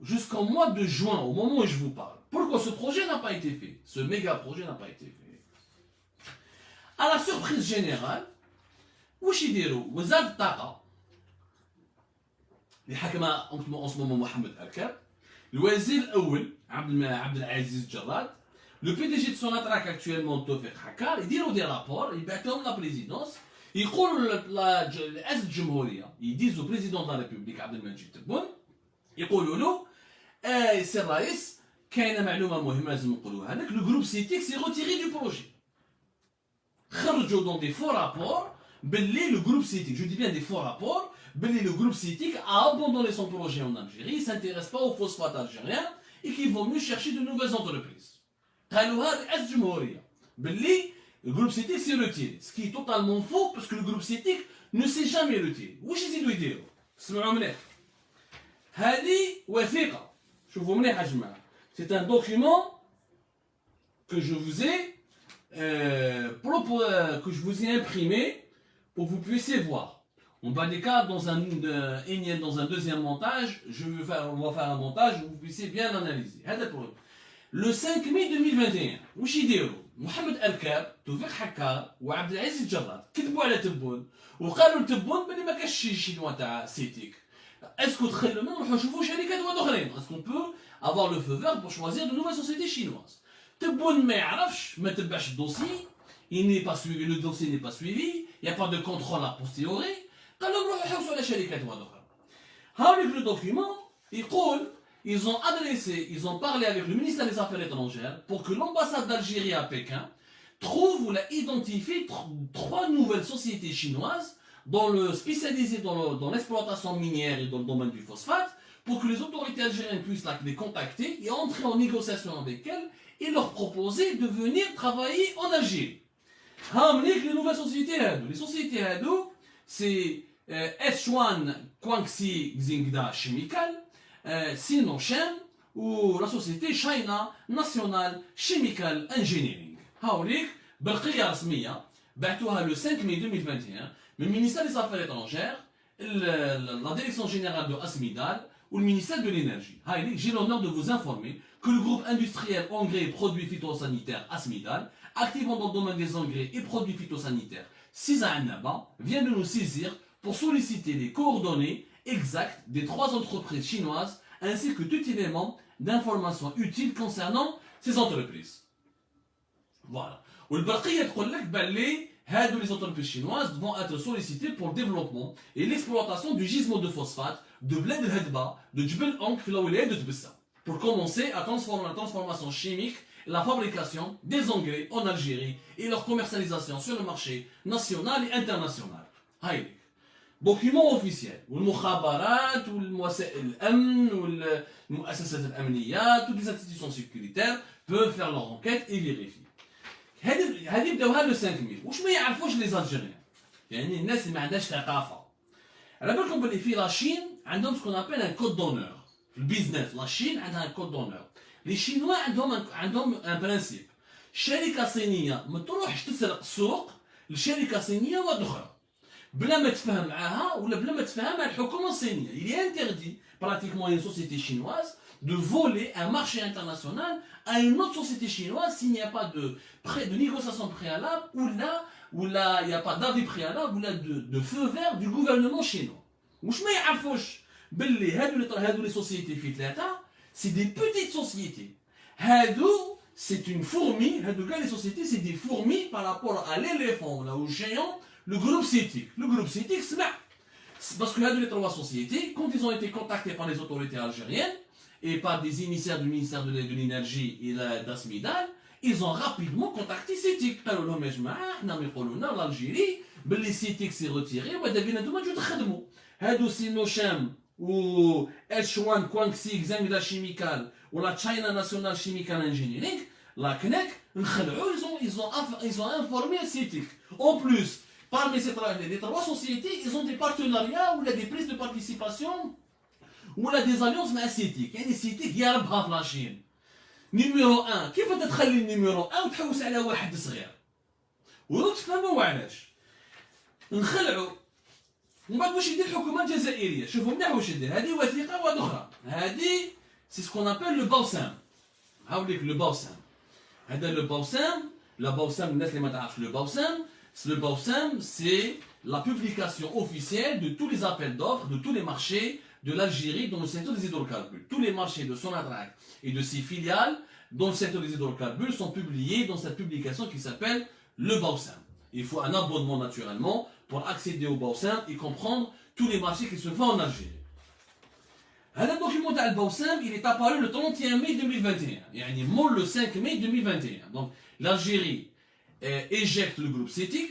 jusqu'au mois de juin, au moment où je vous parle. Pourquoi ce projet n'a pas été fait? Ce méga projet n'a pas été fait. À la surprise générale, واش يديروا وزارة الطاقة اللي حكمها en ce moment محمد أركاب, الوزير الأول عبد العزيز جراد, le PDG de Sonatrach actuellement توفيق حكار, يديروا des rapports, يبعثوهم la présidence, يقولوا لرئاسة الجمهورية, يديزوا président de la République عبد المجيد تبون, يقولوا له سي الرئيس كاينه معلومه مهمه لازم نقولوها لك, le groupe CITIC s'est retiré du projet. خرجوا dans des faux rapports باللي le groupe CITIC, je dis bien des faux rapports, باللي le groupe CITIC a abandonné son projet en Algérie, il ne s'intéresse pas aux phosphates algériens et qu'il vaut mieux chercher de nouvelles entreprises. قالوها رئاسة الجمهورية باللي le groupe CITIC s'est retiré, ce qui est totalement faux parce que le groupe CITIC ne s'est jamais retiré. واش يزيدوا يديروا؟ اسمعوا مليح. هذه وثيقة, شوفوا مليح يا جماعة. C'est un document que je vous ai imprimé pour que vous puissiez voir. On va des cas dans un deuxième montage, on va faire un montage où vous puissiez bien l'analyser. Le 5 mai 2021, واش يديروا؟ محمد أركاب, توفيق حكار وعبد العزيز جراد كتبوا على تبون وقالوا لتبون بلي ما كاش شي شينوا تاع سيتيك. Est-ce qu'on peut avoir le feu vert pour choisir de nouvelles sociétés chinoises? Tebboune ma يعرفش, ما تبعش الدوسي, il n'est pas suivi, le dossier n'est pas suivi, il n'y a pas de contrôle a posteriori. قال لهم روحوا حوسوا على شركات واحدة. هاوليك le document يقول ils ont parlé avec le ministère des Affaires étrangères pour que l'ambassade d'Algérie à Pékin trouve ou l'a identifié 3 nouvelles sociétés chinoises spécialisées dans l'exploitation minière et dans le domaine du phosphate, pour que les autorités algériennes puissent les contacter et entrer en négociation avec elles et leur proposer de venir travailler en Algérie. Les nouvelles sociétés, les sociétés c'est S1 Guangxi Xingda Chemical, Sinochem ou la société China National Chemical Engineering. هاوليك بالقية رسمية بعثوها le 5 mai 2021 من ministère des Affaires étrangères, la direction générale de Asmidal ou le ministère de l'énergie. J'ai l'honneur de vous informer que le groupe industriel engrais et produits phytosanitaires Asmidal, activant dans le domaine des engrais et produits phytosanitaires Siza Annaba, vient de nous saisir pour solliciter les coordonnées exactes des 3 entreprises chinoises ainsi que tout élément d'information utile concernant ces entreprises. Voilà. والبرقية تقول لك باللي هادو les entreprises chinoises vont être sollicitées pour le développement et l'exploitation du gisement de phosphate de Bled el Hadba de Djbel Onk في الولاية de Tbessa pour commencer à transformer la transformation chimique et la fabrication des engrais en Algérie et leur commercialisation sur le marché national et international. هايليك document officiel والمخابرات والوسائل الأمن والمؤسسات الأمنية, toutes les institutions sécuritaires peuvent faire leur enquête et vérifier. هذه بداوها لو 5 مي. واش ما يعرفوش لي زالجيريان, يعني الناس اللي ما عندهاش ثقافه. على بالكم بلي في لاشين عندهم سكون ابل ان كود دونور في البيزنس. لاشين عندها ان كود دونور. لي شينوا عندهم ان برانسيب, شركه صينيه ما تروحش تسرق السوق لشركه صينيه واحده اخرى بلا ما تفهم معاها ولا بلا ما تفهم مع الحكومه الصينيه. Il est interdit pratiquement à une société chinoise de voler un marché international à une autre société chinoise s'il n'y a pas de négociation préalable ou là il n'y a pas d'avis préalable ou là de feu vert du gouvernement chinois. واش ما يعرفوش باللي هادو les sociétés في 3 c'est des petites sociétés. هادو c'est une fourmi, هادو كاع les sociétés c'est des fourmis par rapport à l'éléphant là au géant, le groupe CITIC. Le groupe CITIC سمع parce que هادو les 3 sociétés quand ils ont été contactés par les autorités algériennes et par des émissaires du ministère de l'énergie et d'Asmidal, ils ont rapidement contacté CITIC. قالوا لهم يا جماعه حنا يقولوا لنا l'Algérie باللي CITIC s'est retiré وهذا بينا نتوما تجوا تخدموا. هادو سينوشام و S1 Guangxi Xingda Chemical ou la China National Chemical Engineering, la CNEC, ils ont informé CITIC. En plus, parmi les 3 sociétés, ils ont des partenariats ou des prises de participation ولا des alliances مع سيتيك. يعني سيتيك يربها في لاشين. نيميرو 1 كيف تخلي النيميرو 1 وتحوس على واحد صغير وراك تفهموا علاش نخلعوا. ومن بعد واش يدير الحكومه الجزائريه؟ شوفوا مليح واش يدير. هذه وثيقه واحده اخرى, هذه c'est ce qu'on appelle le Bawsam. Le Bawsam. Le Bawsam, le Bawsam, c'est la publication officielle de tous les appels d'offres, de tous les marchés de l'Algérie dans le secteur des hydrocarbures. Tous les marchés de Sonatrach et de ses filiales dans le secteur des hydrocarbures sont publiés dans cette publication qui s'appelle le Bawsam. Il faut un abonnement naturellement pour accéder au Bawsam et comprendre tous les marchés qui se font en Algérie. Le document de Bawsam, il est apparu le 31 mai 2021. يعني le 5 mai 2021. Donc l'Algérie éjecte le groupe CETIC,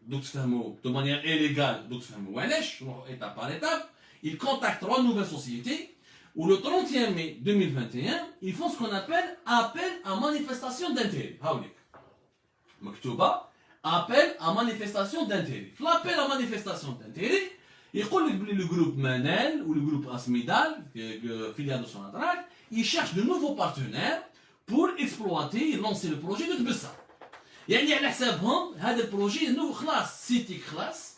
donc de manière illégale, donc étape par étape. Ils contactent 3 nouvelles sociétés où le 31 mai 2021, ils font ce qu'on appelle appel à manifestation d'intérêt. Appel à manifestation d'intérêt. L'appel à manifestation d'intérêt, le groupe Manel ou le groupe Asmidal, filiale de Sonatrach, ils cherchent de nouveaux partenaires pour exploiter et lancer le projet de Tbessa. يعني على حسابهم هذا البروجي انه خلاص سيتيك خلاص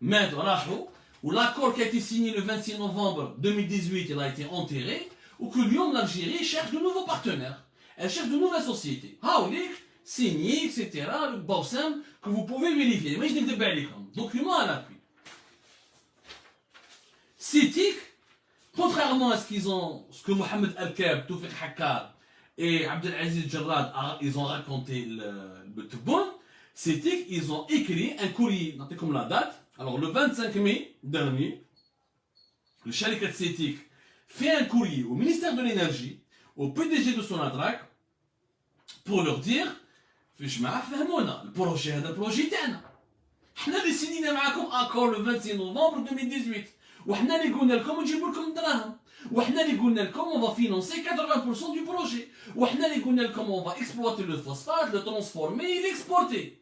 ماتوا راحوا l'accord qui a été signé le 26 novembre 2018 il a été enterré ou que اليوم l'Algérie cherche de nouveaux partenaires, elle cherche de nouvelles sociétés هاوليك signé etc. le Bawsam que vous pouvez vérifier mais je n'ai pas عليكم document à l'appui. CETIC, contrairement à ce que Mohamed Al-Kab, Toufiq Hakkar et Abdelaziz Jarrad ils ont raconté le Tebboune, CETIC, ils ont écrit un courrier, notez comme la date. Alors le 25 mai dernier, le Sharikat CETIC fait un courrier au ministère de l'énergie, au PDG de Sonatrach, pour leur dire le projet هذا البروجي تاعنا. حنا اللي سينينا معاكم اكور le 26 novembre 2018. وحنا اللي قلنا لكم نجيبوا لكم الدراهم. وحنا اللي قلنا لكم on va financer 80% du projet. وحنا اللي قلنا لكم on va exploiter le phosphate, le transformer et l'exporter.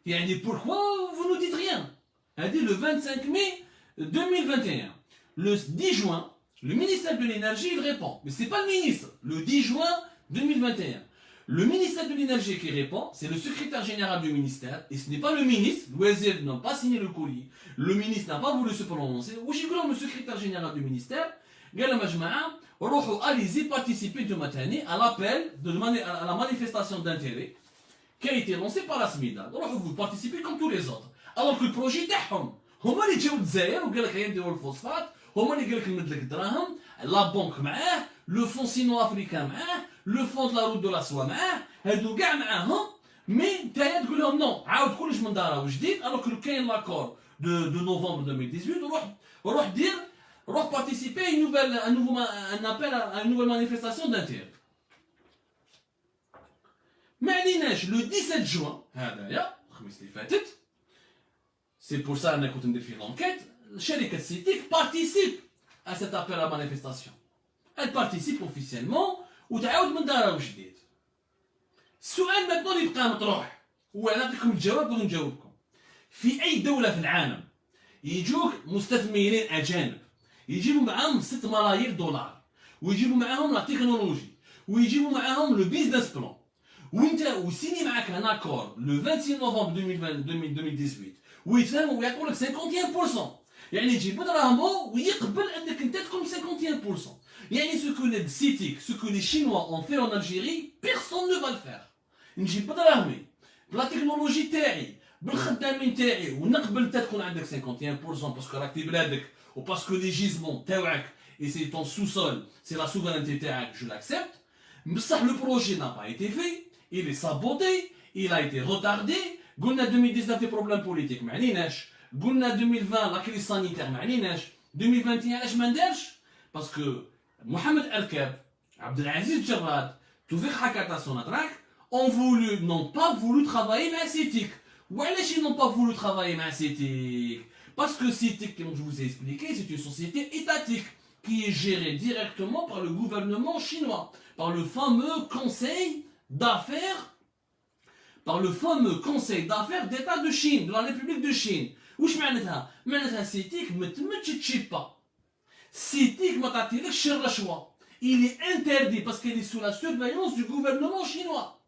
يعني pourquoi vous nous dites rien? Elle dit le 25 mai 2021. Le 10 juin, le ministère de l'énergie il répond. Mais c'est pas le ministre. Le 10 juin 2021. Le ministère de l'énergie qui répond, c'est le secrétaire général du ministère, et ce n'est pas le ministre. L'Ouazir n'a pas signé le courrier. Le ministre n'a pas voulu se prononcer. Ou j'ai le secrétaire général du ministère, allez-y participer de matinée à l'appel, à la manifestation d'intérêt qui a été lancée par la SMIDA. Vous participez comme tous les autres. Alors que le projet تاعهم هما اللي جاو للجزائر وقال لك غيديروا الفوسفات هما اللي قال لك نمد لك الدراهم لا بنك معاه لو فون سينو افريكان معاه لو فون دو لا روت دو لا سوا معاه هادو كاع معاهم مي نتايا تقول لهم نو عاود كلش من دارها وجديد الوغ كو كاين لاكور دو نوفمبر 2018 روح participer à un appel à une nouvelle manifestation d'intérêt. ما عليناش لو 17 جوان هذايا الخميس اللي فاتت. C'est pour ça qu'on a fait l'enquête. Sharikat CETIC participe à cet appel à manifestation. Elle participe officiellement وتعاود من دارها وجديد. السؤال maintenant اللي بقى مطروح وانا نعطيكم الجواب ونجاوبكم. في اي دولة في العالم يجوك مستثمرين اجانب يجيبوا معاهم 6 ملايير دولار ويجيبوا معاهم لا تكنولوجي ويجيبوا معاهم لو بيزنس بلان وانت وسيني معاك ان اكور لو 26 نوفمبر 2018 ويتفاهموا ويعطوا لك 51%. يعني يجيب دراهمو ويقبل انك انت تكون 51%. يعني ce que les CETIC, ce que les Chinois ont fait en Algérie, personne ne va le faire. نجيب دراهمي بلا تكنولوجي تاعي بالخدامين تاعي ونقبل انت تكون عندك 51% باسكو راك في بلادك وباسكو لي جيزمون تاعك et c'est ton sous-sol, c'est la souveraineté تاعك, je l'accepte. بصح le projet n'a pas été fait, il est saboté, il a été retardé. قلنا 2019 des problèmes politiques ما عليناش. قلنا 2020 la crise sanitaire ما عليناش. 2021 علاش ما ندارش؟ باسكو محمد الكاب, Abdelaziz Jarrad, Toufiq Hakkar Sonatrach n'ont pas voulu travailler avec CETIC. وعلاش ils n'ont pas voulu travailler avec CETIC? Parce que CETIC, comme je vous ai expliqué, c'est une société étatique qui est gérée directement par le gouvernement chinois, par le fameux conseil d'affaires d'État de Chine, de la République de Chine. واش معناتها؟ معناتها CETIC ما تمتش با. CETIC ما تعطيلكش الرشوة. Il est interdit parce qu'il est sous la surveillance du gouvernement chinois.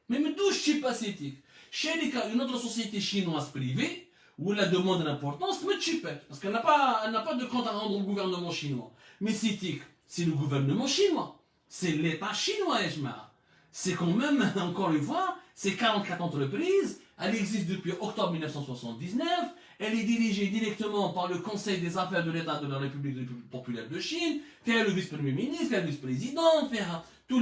Mais ما تدوش pas CETIC. شركة, une autre société chinoise privée, où la demande d'importance me chipette, parce qu'elle n'a pas de compte à rendre au gouvernement chinois. Mais CETIC, c'est le gouvernement chinois. c'est l'État chinois, c'est quand même, encore une fois, c'est 44 entreprises, elle existe depuis octobre 1979, elle est dirigée directement par le Conseil des affaires de l'État de la République populaire de Chine, fait le vice-premier ministre, fait le vice-président, fait tous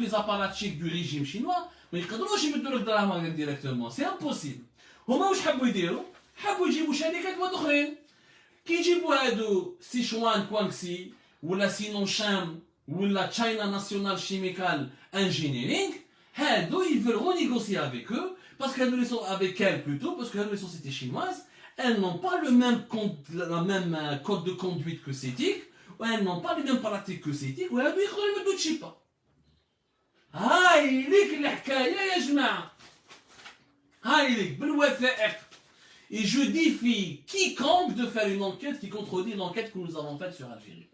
les apparatchiks du régime chinois, mais ils ne peuvent pas le directement, c'est impossible. هما واش حبوا يديروا؟ حبوا يجيبوا شركات واحد اخرين كي يجيبوا هادو سيشوان كوانغسي ولا سينوشام ولا China National Chemical Engineering هادو ils veulent renégocier avec eux parce que sont avec elles plutôt parce que les sociétés chinoises elles n'ont pas la même code de conduite que CETIC ou elles n'ont pas les mêmes pratiques que CETIC وهادو يقدروا يمدوا تشيبا هاي ليك الحكايه يا جماعه هاي ليك بالوثائق. Et je défie quiconque de faire une enquête qui contredit l'enquête que nous avons faite sur Algérie.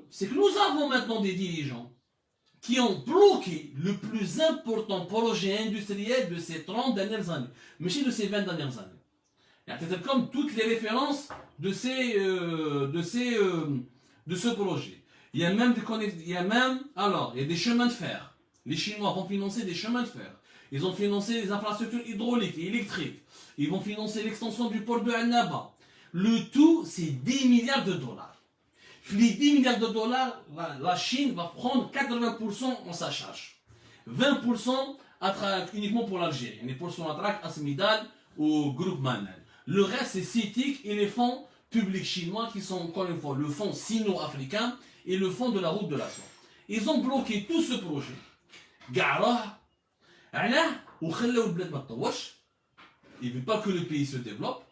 C'est que nous avons maintenant des dirigeants qui ont bloqué le plus important projet industriel de ces 30 dernières années, mais de ces 20 dernières années. C'est comme toutes les références de ce projet. Il y a même des chemins de fer. Les Chinois vont financer des chemins de fer. Ils ont financé les infrastructures hydrauliques et électriques. Ils vont financer l'extension du port de Annaba. Le tout, c'est 10 milliards de dollars. Les 10 milliards de dollars, la Chine va prendre 80% en sa charge. 20% uniquement pour l'Algérie. Et pour son attraque à Smidal au groupe Manal. Le reste, c'est CITIC et les fonds publics chinois qui sont encore une fois le fonds sino-africain et le fonds de la route de la soie. Ils ont bloqué tout ce projet. Garah. Il ne veut pas que le pays se développe,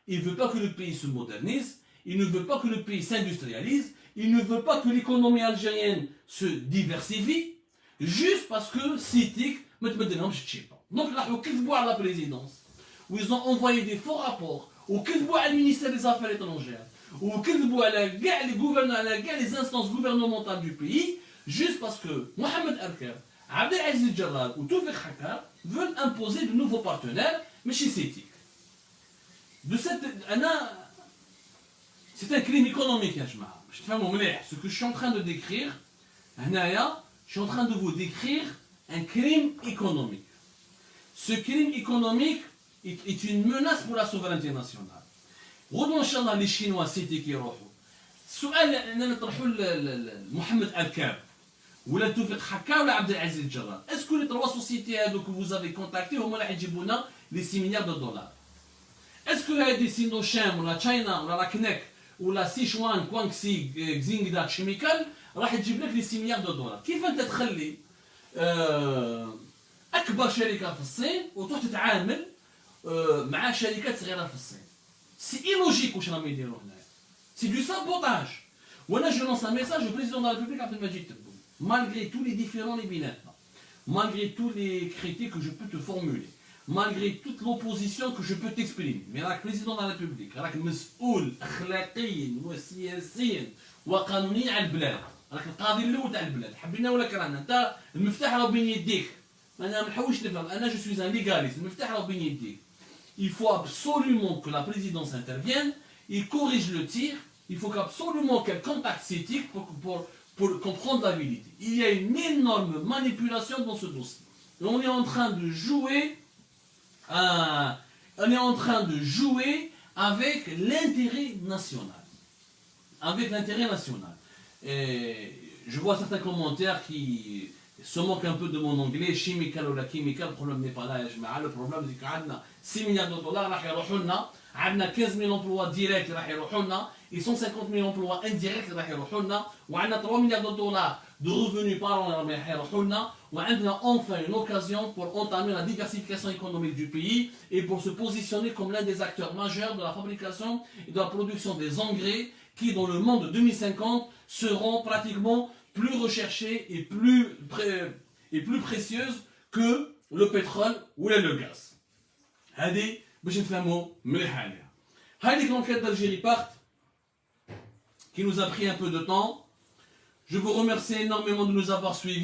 il ne veut pas que le pays se modernise, il ne veut pas que le pays s'industrialise, il ne veut pas que l'économie algérienne se diversifie, juste parce que CITIC ne me donne pas. Donc là, ils ont à la présidence, où ils ont envoyé des faux rapports, ou qu'ils voient le ministère des Affaires étrangères, ou qu'ils voient les instances gouvernementales du pays, juste parce que Mohamed Arkab, Abdelaziz Jalal ou Toufik Hakar veulent imposer de nouveaux partenaires, mais chez CETIC. C'est un crime économique, ce que je suis en train de décrire, je suis en train de vous décrire un crime économique. Ce crime économique est une menace pour la souveraineté nationale. Redons Inch'Allah les Chinois, CETIC et Rohou. Mohamed Arkab. Ou la Toufik Hakka ou la Abdelaziz Jalal. Est-ce que les trois sociétés que vous avez contactées ont les 6 milliards de dollars? Est-ce que les Sinocham ou la China ou la Knek ou la Sichuan Guangxi Xingda Chemical راح تجيب لك les 6 milliards de dollars؟ كيف انت تخلي اكبر شركه في الصين وتروح تتعامل مع شركات صغيره في الصين؟ سي ايلوجيك واش راهم يديروا هنايا. سي دو سابوتاج. وانا جو لونس ان ميساج au président de la République Abdelmadjid Tebboune. Malgré tous les différents malgré tous les critiques que je peux te formuler, malgré toute l'opposition que je peux t'exprimer, mais le président de la République, راك مسؤول اخلاقيا وسياسيا وقانونيا على البلاد، راك القاضي الاول تاع البلاد، حبينا ولا كرهنا، انت المفتاح راه بين يديك. انا ما نحوش نفهم، انا جو سوي ان ليغاليست، المفتاح راه بين يديك. Il faut absolument que la présidence intervienne, il corrige le tir, il faut absolument qu'elle contacte CETIC pour comprendre la vérité. Il y a une énorme manipulation dans ce dossier. On est en train de jouer avec l'intérêt national. Avec l'intérêt national. Et je vois certains commentaires qui se moquent un peu de mon anglais. Chimical ou la chimical, le problème n'est pas là. Le problème c'est qu'on a 6 milliards de dollars, on a 15 000 emplois directs, et 150 000 emplois indirects, on a 3 milliards de dollars de revenus par an, on a enfin une occasion pour entamer la diversification économique du pays et pour se positionner comme l'un des acteurs majeurs de la fabrication et de la production des engrais qui, dans le monde de 2050, seront pratiquement plus recherchées et plus précieuses que le pétrole ou le gaz. هذه باش نفهموا مليح عليها. هذيك l'enquête d'Algérie Part qui nous a pris un peu de temps. Je vous remercie énormément de nous avoir suivis.